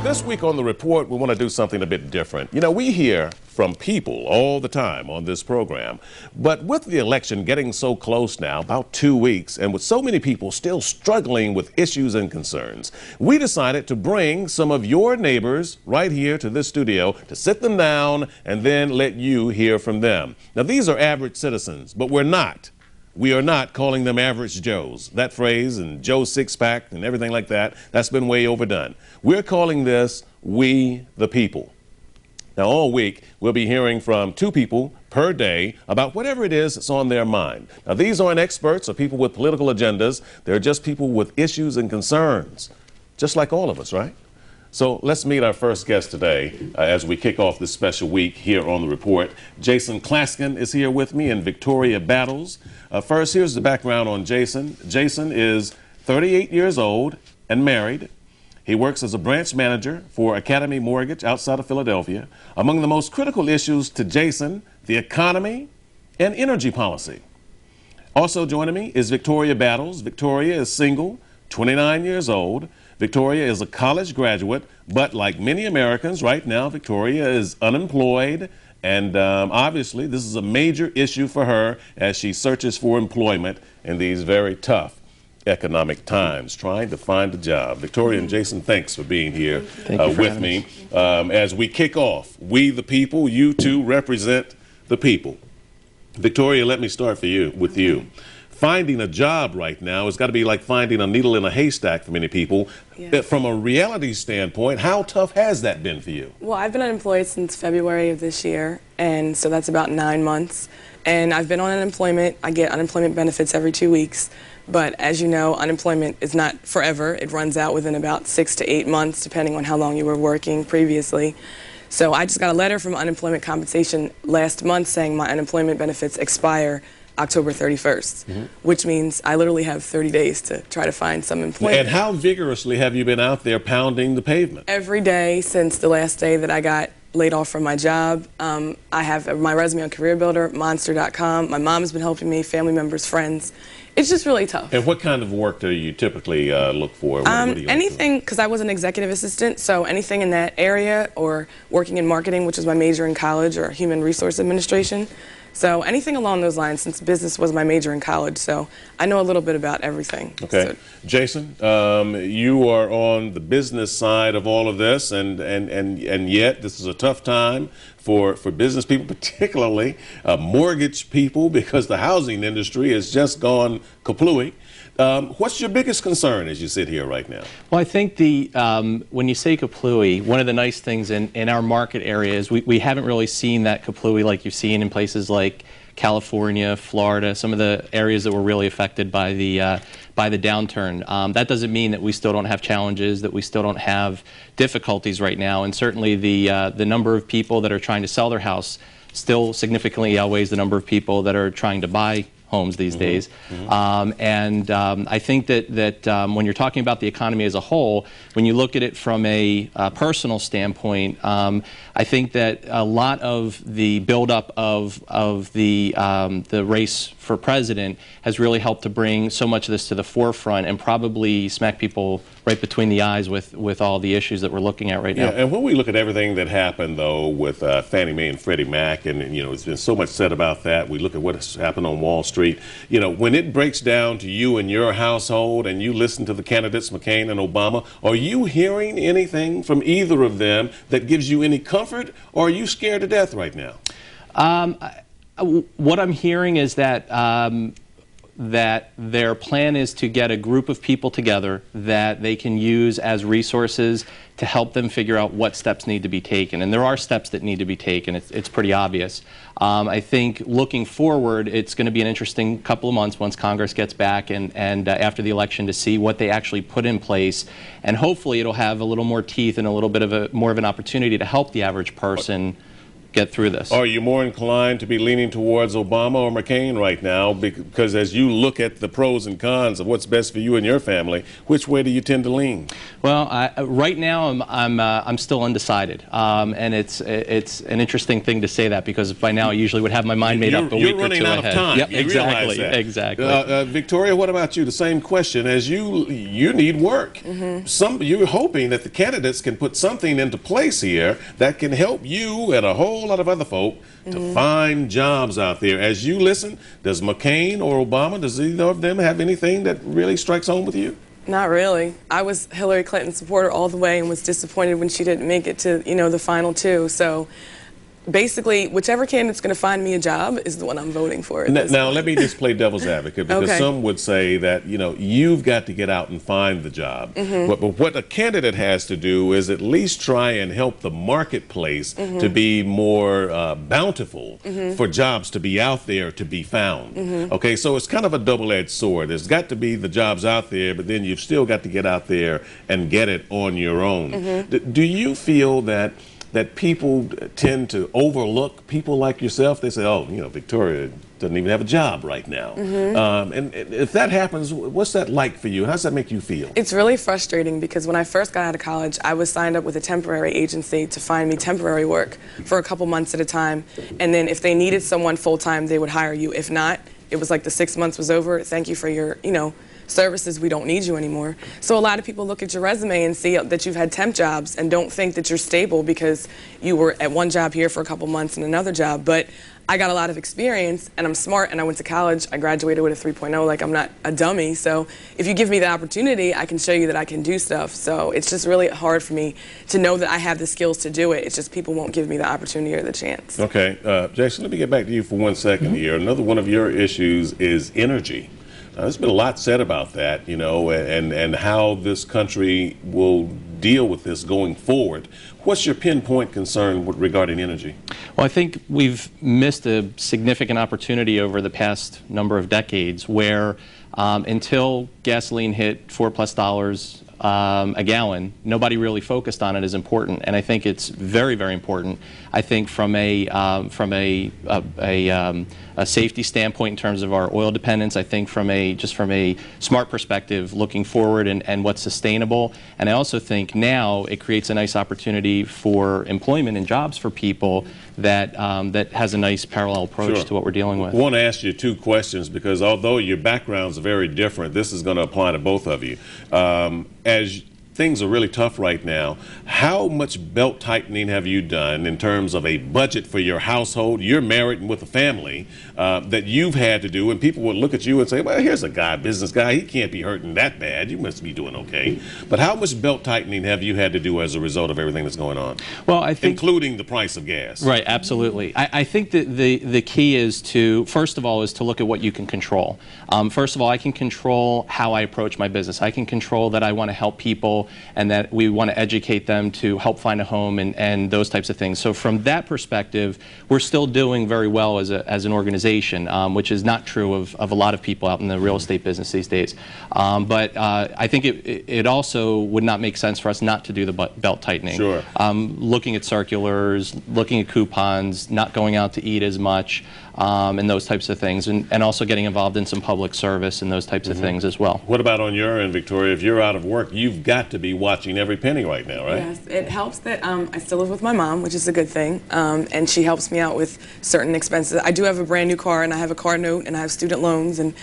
This week on The Report, we want to do something a bit different. You know, we hear from people all the time on this program, but with the election getting so close now, about 2 weeks, and with so many people still struggling with issues and concerns, we decided to bring some of your neighbors right here to this studio to sit them down and then let you hear from them. Now, these are average citizens, but we are not calling them average Joes. That phrase and Joe Six-Pack and everything like that, that's been way overdone. We're calling this We the People. Now, all week, we'll be hearing from 2 people per day about whatever it is that's on their mind. Now, these aren't experts or people with political agendas. They're just people with issues and concerns, just like all of us, right? So let's meet our first guest today as we kick off this special week here on The Report. Jason Claskin is here with me and Victoria Battles. First, here's the background on Jason. Jason is 38 years old and married. He works as a branch manager for Academy Mortgage outside of Philadelphia. Among the most critical issues to Jason, the economy and energy policy. Also joining me is Victoria Battles. Victoria is single, 29 years old. Victoria is a college graduate, but like many Americans right now, Victoria is unemployed, and obviously this is a major issue for her as she searches for employment in these very tough economic times, trying to find a job. Victoria and Jason, thanks for being here with me. As we kick off, We the People, you two represent the people. Victoria, let me start with you. Finding a job right now has got to be like finding a needle in a haystack for many people. Yes. From a reality standpoint, how tough has that been for you? Well, I've been unemployed since February of this year, and so that's about 9 months. And I've been on unemployment. I get unemployment benefits every 2 weeks. But as you know, unemployment is not forever. It runs out within about 6 to 8 months, depending on how long you were working previously. So I just got a letter from unemployment compensation last month saying my unemployment benefits expire October 31st, which means I literally have 30 days to try to find some employment. And how vigorously have you been out there pounding the pavement? Every day since the last day that I got laid off from my job. I have my resume on CareerBuilder, Monster.com. My mom has been helping me, family members, friends. It's just really tough. And what kind of work do you typically look for? What do you anything, because I was an executive assistant, so anything in that area, or working in marketing, which was my major in college, or human resource administration. So anything along those lines, since business was my major in college, so I know a little bit about everything. Okay. So. Jason, you are on the business side of all of this, and yet this is a tough time for business people, particularly mortgage people, because the housing industry has just gone kaplooey. What's your biggest concern as you sit here right now? Well, I think when you say kaplooey, one of the nice things in our market area is we haven't really seen that kaplooey like you've seen in places like California, Florida, some of the areas that were really affected by the downturn. That doesn't mean that we still don't have challenges, that we still don't have difficulties right now, and certainly the number of people that are trying to sell their house still significantly outweighs the number of people that are trying to buy homes these days. I think that when you're talking about the economy as a whole, when you look at it from a personal standpoint, I think that a lot of the buildup of the race for president has really helped to bring so much of this to the forefront and probably smack people right between the eyes with all the issues that we're looking at right now. And when we look at everything that happened, though, with Fannie Mae and Freddie Mac, and you know, there's been so much said about that. We look at what has happened on Wall Street. You know, when it breaks down to you and your household, and you listen to the candidates McCain and Obama, are you hearing anything from either of them that gives you any comfort, or are you scared to death right now? What I'm hearing is that that their plan is to get a group of people together that they can use as resources to help them figure out what steps need to be taken. And there are steps that need to be taken. It's pretty obvious. I think looking forward, it's going to be an interesting couple of months once Congress gets back and after the election to see what they actually put in place. And hopefully it'll have a little more teeth and a little bit of more of an opportunity to help the average person get through this. Are you more inclined to be leaning towards Obama or McCain right now? Because as you look at the pros and cons of what's best for you and your family, which way do you tend to lean? Well, right now I'm still undecided, and it's an interesting thing to say that, because by now I usually would have my mind made up a week or two ahead. You're running out of time. Yep, You exactly. realize that. Exactly. Victoria, what about you? The same question. As you need work. You're hoping that the candidates can put something into place here that can help you and a whole lot of other folk to find jobs out there. As you listen, does McCain or Obama, does either of them have anything that really strikes home with you? Not really. I was Hillary Clinton's supporter all the way and was disappointed when she didn't make it to, the final two. So basically, whichever candidate's going to find me a job is the one I'm voting for. Now, let me just play devil's advocate, because Okay. some would say that, you've got to get out and find the job. But what a candidate has to do is at least try and help the marketplace to be more bountiful for jobs to be out there to be found. Okay, so it's kind of a double-edged sword. There's got to be the jobs out there, but then you've still got to get out there and get it on your own. Do you feel that people tend to overlook people like yourself? They say, oh, Victoria doesn't even have a job right now. And if that happens, what's that like for you? How does that make you feel? It's really frustrating, because when I first got out of college, I was signed up with a temporary agency to find me temporary work for a couple months at a time. And then if they needed someone full-time, they would hire you. If not, it was like the 6 months was over. Thank you for your, services, we don't need you anymore. So a lot of people look at your resume and see that you've had temp jobs and don't think that you're stable because you were at one job here for a couple months and another job. But I got a lot of experience, and I'm smart, and I went to college. I graduated with a 3.0. Like, I'm not a dummy. So if you give me the opportunity, I can show you that I can do stuff. So it's just really hard for me to know that I have the skills to do it. It's just people won't give me the opportunity or the chance. Okay, Jason, let me get back to you for 1 second here. Another one of your issues is energy. There's been a lot said about that, and how this country will deal with this going forward. What's your pinpoint concern regarding energy? Well, I think we've missed a significant opportunity over the past number of decades where until gasoline hit $4+ a gallon, nobody really focused on it as important, and I think it's very, very important. I think from a safety standpoint in terms of our oil dependence, I think from a smart perspective, looking forward and what's sustainable, and I also think now it creates a nice opportunity for employment and jobs for people that has a nice parallel approach to what we're dealing with. I want to ask you two questions, because although your backgrounds are very different, this is going to apply to both of you. As things are really tough right now, how much belt tightening have you done in terms of a budget for your household? You're married and with a family that you've had to do, and people would look at you and say, well, here's a guy, business guy, he can't be hurting that bad, you must be doing okay. But how much belt tightening have you had to do as a result of everything that's going on? Well, I think, including the price of gas. Right, absolutely. I think that the key is to, first of all, is to look at what you can control. First of all, I can control how I approach my business. I can control that I want to help people and that we want to educate them to help find a home and those types of things. So from that perspective, we're still doing very well as an organization, which is not true of a lot of people out in the real estate business these days. But I think it also would not make sense for us not to do the belt tightening. Sure. Looking at circulars, looking at coupons, not going out to eat as much, and those types of things, and also getting involved in some public service and those types of things as well. What about on your end, Victoria? If you're out of work, you've got to be watching every penny right now, right? Yes, it helps that I still live with my mom, which is a good thing, and she helps me out with certain expenses. I do have a brand new car, and I have a car note, and I have student loans, and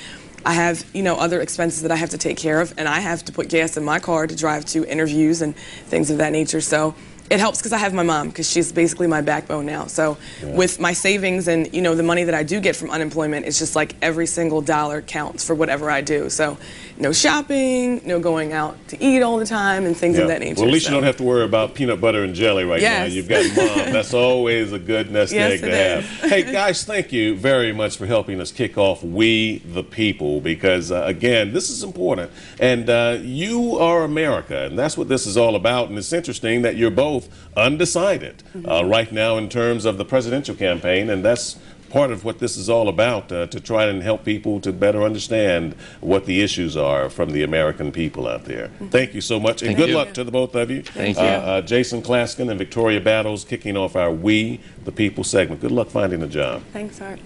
I have, other expenses that I have to take care of, and I have to put gas in my car to drive to interviews and things of that nature. So it helps because I have my mom, because she's basically my backbone now. So with my savings and, the money that I do get from unemployment, it's just like every single dollar counts for whatever I do. So no shopping, no going out to eat all the time and things of that nature. Well, at least you don't have to worry about peanut butter and jelly right now. You've got mom. That's always a good nest egg to have. Hey, guys, thank you very much for helping us kick off We the People, because, again, this is important. And you are America, and that's what this is all about. And it's interesting that you're both undecided right now in terms of the presidential campaign, and that's part of what this is all about, to try and help people to better understand what the issues are from the American people out there. Thank you so much, and good luck to the both of you. Thank you. Jason Claskin and Victoria Battles kicking off our We the People segment. Good luck finding a job. Thanks, Art.